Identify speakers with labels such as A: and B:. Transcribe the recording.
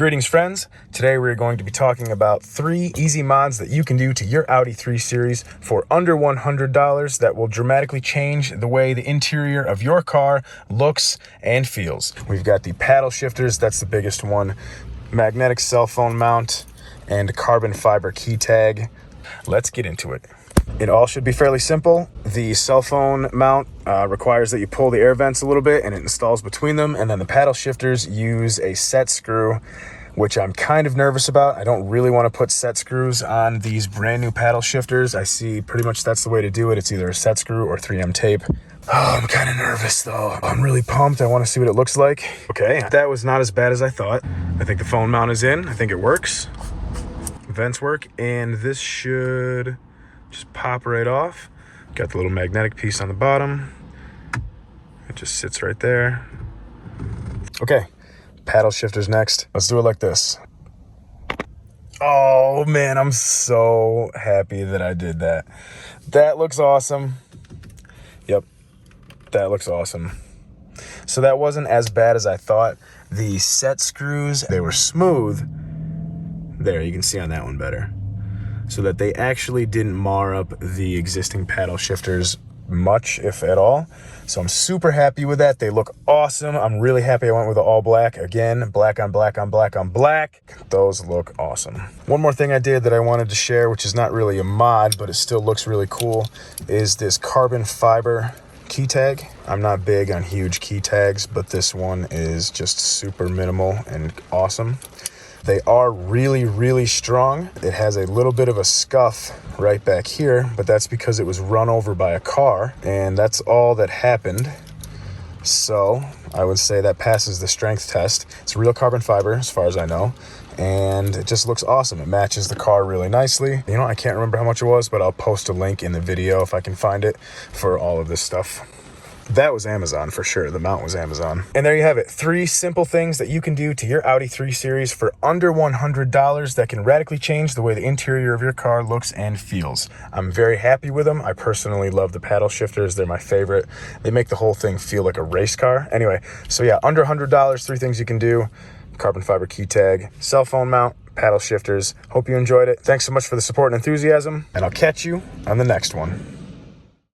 A: Greetings friends, today we're going to be talking about 3 easy mods that you can do to your Audi 3 Series for under $100 that will dramatically change the way the interior of your car looks and feels. We've got the paddle shifters, that's the biggest one, magnetic cell phone mount, and carbon fiber key tag. Let's get into it. It all should be fairly simple. The cell phone mount requires that you pull the air vents a little bit and it installs between them, and then the paddle shifters use a set screw, which I'm kind of nervous about. I don't really want to put set screws on these brand new paddle shifters. I see pretty much that's the way to do it. It's either a set screw or 3M tape. Oh, I'm kind of nervous though. I'm really pumped. I want to see what it looks like. Okay, that was not as bad as I thought. I think the phone mount is in. I think it works. Vents work, and this should just pop right off. Got the little magnetic piece on the bottom. It just sits right there. Okay, paddle shifters next. Let's do it like this. Oh man, I'm so happy that I did that. That looks awesome. Yep, that looks awesome. So that wasn't as bad as I thought. The set screws, they were smooth. There, you can see on that one better. So that they actually didn't mar up the existing paddle shifters much, if at all. So I'm super happy with that. They look awesome. I'm really happy I went with the all black. Again, black on black on black on black. Those look awesome. One more thing I did that I wanted to share, which is not really a mod, but it still looks really cool, is this carbon fiber key tag. I'm not big on huge key tags, but this one is just super minimal and awesome. They are really, really strong. It has a little bit of a scuff right back here, but that's because it was run over by a car, and that's all that happened. So I would say that passes the strength test. It's real carbon fiber, as far as I know, and it just looks awesome. It matches the car really nicely. You know, I can't remember how much it was, but I'll post a link in the video if I can find it for all of this stuff. That was Amazon for sure. The mount was Amazon. And there you have it. 3 simple things that you can do to your Audi 3 Series for under $100 that can radically change the way the interior of your car looks and feels. I'm very happy with them. I personally love the paddle shifters. They're my favorite. They make the whole thing feel like a race car. Anyway, so yeah, under $100, 3 things you can do. Carbon fiber key tag, cell phone mount, paddle shifters. Hope you enjoyed it. Thanks so much for the support and enthusiasm, and I'll catch you on the next one.